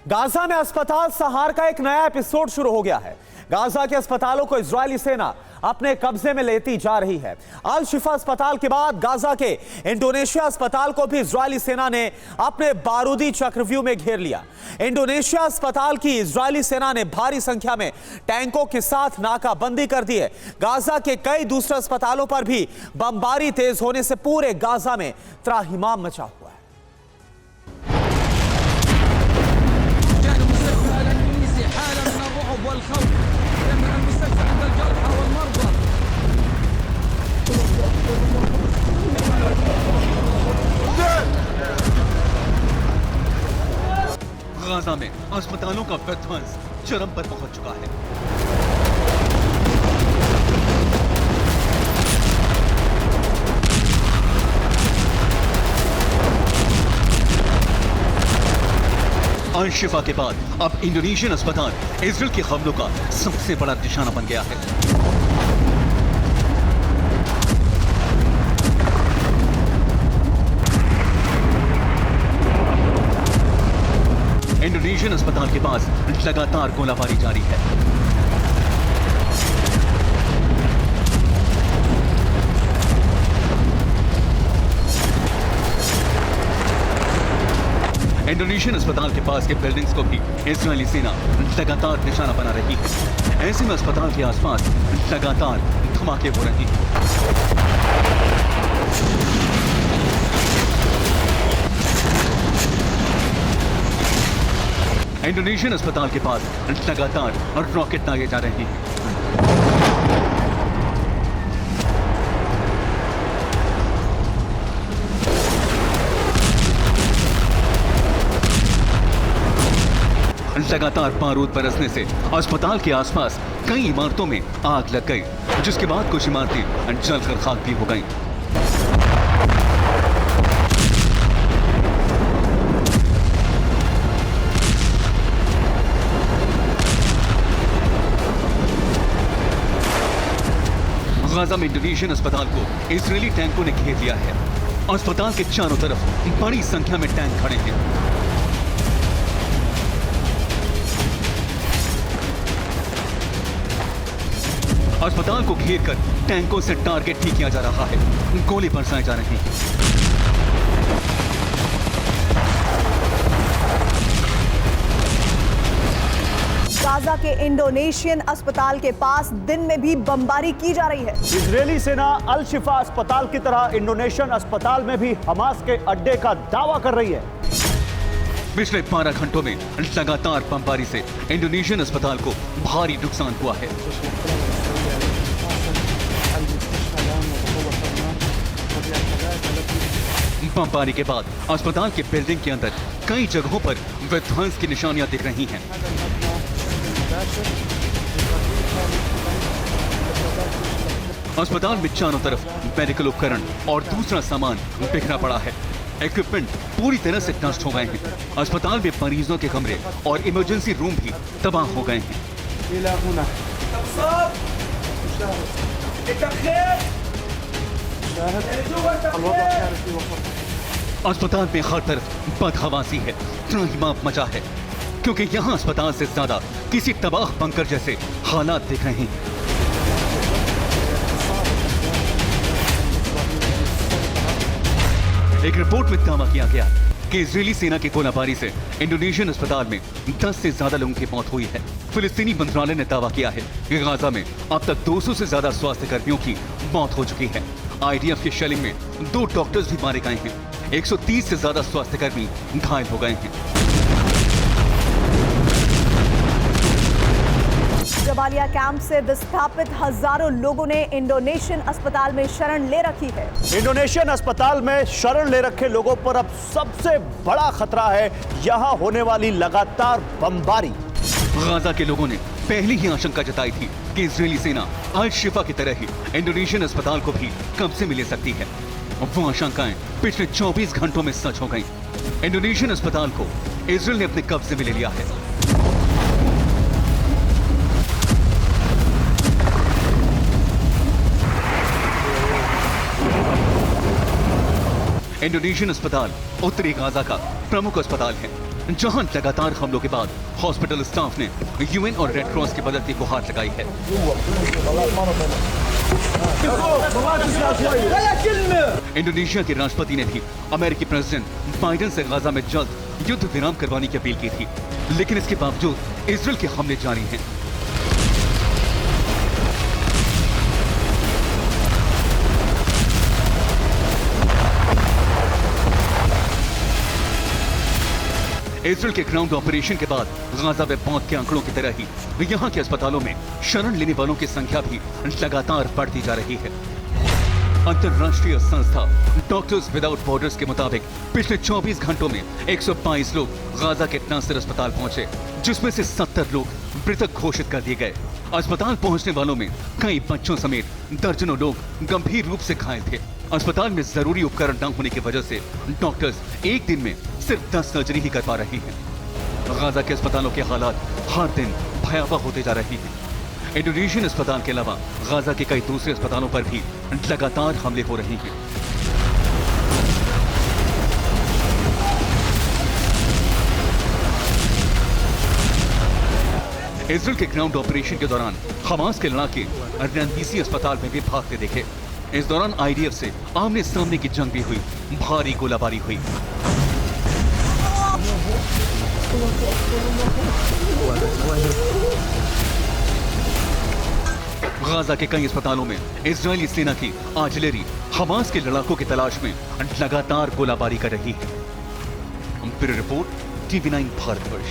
Gaza में अस्पताल सहार का एक नया एपिसोड शुरू हो गया है। गाजा के अस्पतालों को इजरायली सेना अपने कब्जे में लेती जा रही है। अल शिफा अस्पताल के बाद गाजा के इंडोनेशिया अस्पताल को भी इजरायली सेना ने अपने बारूदी चक्रव्यूह में घेर लिया। इंडोनेशिया अस्पताल की इजरायली सेना ने भारी संख्या में टैंकों के साथ नाकाबंदी कर दी है। गाजा के कई दूसरे अस्पतालों पर भी बमबारी तेज होने से पूरे गाजा में त्राहिमाम मचा हुआ है। गाजा में अस्पतालों का विध्वंस चरम पर पहुंच चुका है। अल शिफा के बाद अब इंडोनेशियन अस्पताल इजराइल के हमलों का सबसे बड़ा निशाना बन गया है। इंडोनेशियन अस्पताल के पास लगातार गोलाबारी जारी है। इंडोनेशियन अस्पताल के पास के बिल्डिंग्स को भी इजरायली सेना लगातार निशाना बना रही है। ऐसे में अस्पताल के आसपास लगातार धमाके हो रहे हैं। इंडोनेशियन अस्पताल के पास लगातार रॉकेट दागे जा रहे हैं। लगातार बारूद बरसने से अस्पताल के आसपास कई इमारतों में आग लग गई, जिसके बाद कुछ इमारतें जलकर खाक भी हो गईं। गाजा में इंडोनेशियन अस्पताल को इजरायली टैंकों ने घेर लिया है। अस्पताल के चारों तरफ बड़ी संख्या में टैंक खड़े हैं। अस्पताल को घेरकर टैंकों से टारगेट भी किया जा रहा है। गोली बरसाए जा रही है। गाजा के इंडोनेशियन अस्पताल के पास दिन में भी बमबारी की जा रही है। इजरायली सेना अल शिफा अस्पताल की तरह इंडोनेशियन अस्पताल में भी हमास के अड्डे का दावा कर रही है। पिछले 12 घंटों में लगातार बमबारी से इंडोनेशियन अस्पताल को भारी नुकसान हुआ है। बमबारी के बाद अस्पताल के बिल्डिंग के अंदर कई जगहों पर विध्वंस की निशानियां दिख रही हैं। अस्पताल में चारों तरफ मेडिकल उपकरण और दूसरा सामान बिखरा पड़ा है। इक्विपमेंट पूरी तरह से नष्ट हो गए हैं। अस्पताल में मरीजों के कमरे और इमरजेंसी रूम भी तबाह हो गए हैं। अस्पताल में हर तरफ बदहवासी है, त्राहिमाम मचा है, क्योंकि यहाँ अस्पताल से ज्यादा किसी तबाह बंकर जैसे हालात दिख रहे हैं। एक रिपोर्ट में दावा किया गया कि इजरायली सेना की गोलाबारी से इंडोनेशियन अस्पताल में 10 से ज्यादा लोगों की मौत हुई है। फिलिस्तीनी मंत्रालय ने दावा किया है कि गाजा में अब तक 200 से ज्यादा स्वास्थ्य कर्मियों की मौत हो चुकी है। आईडीएफ की शेलिंग में 2 डॉक्टर्स भी मारे गए हैं। 130 से ज्यादा स्वास्थ्य कर्मी घायल हो गए हैं। जबालिया कैंप से विस्थापित हजारों लोगों ने इंडोनेशियन अस्पताल में शरण ले रखी है। इंडोनेशियन अस्पताल में शरण ले रखे लोगों पर अब सबसे बड़ा खतरा है यहां होने वाली लगातार बमबारी। गाजा के लोगों ने पहले ही आशंका जताई थी कि इजरायली सेना अल शिफा की तरह ही इंडोनेशियन अस्पताल को भी कब्जे में ले सकती है। वो आशंकाएं पिछले 24 घंटों में सच हो गईं। इंडोनेशियन अस्पताल को इजरायल ने अपने कब्जे में ले लिया है। इंडोनेशियन अस्पताल उत्तरी गाजा का प्रमुख अस्पताल है। जहां लगातार हमलों के बाद हॉस्पिटल स्टाफ ने यूएन और रेड क्रॉस की मदद की गुहार लगाई है। इंडोनेशिया के राष्ट्रपति ने भी अमेरिकी प्रेसिडेंट बाइडेन से गाजा में जल्द युद्ध विराम करवाने की अपील की थी, लेकिन इसके बावजूद इजराइल के हमले जारी हैं। इजराइल के ग्राउंड ऑपरेशन के बाद गाजा में मौत के आंकड़ों की तरह ही यहां के अस्पतालों में शरण लेने वालों की संख्या भी लगातार बढ़ती जा रही है। अंतर्राष्ट्रीय संस्था डॉक्टर्स विदाउट बॉर्डर्स के मुताबिक पिछले 24 घंटों में 122 लोग गाजा के नासिर अस्पताल पहुंचे, जिसमें से 70 लोग मृतक घोषित कर दिए गए। अस्पताल पहुंचने वालों में कई बच्चों समेत दर्जनों लोग गंभीर रूप से घायल थे। अस्पताल में जरूरी उपकरण न होने की वजह से डॉक्टर्स एक दिन में सिर्फ 10 सर्जरी ही कर पा रहे हैं। गाजा के अस्पतालों के हालात हर दिन भयावह होते जा रहे हैं। इंडोनेशियन अस्पताल के अलावा गाजा के कई दूसरे अस्पतालों पर भी लगातार हमले हो रहे हैं। इजराइल के ग्राउंड ऑपरेशन के दौरान हमास के लड़ाके रनबीसी अस्पताल में भी भागते देखे। इस दौरान आईडीएफ से आमने सामने की जंग भी हुई, भारी गोलाबारी हुई। गाजा के कई अस्पतालों में इजरायली सेना की आर्टिलरी हमास के लड़ाकों की तलाश में लगातार गोलाबारी कर रही है। Bureau report, TV9 Bharatvarsh.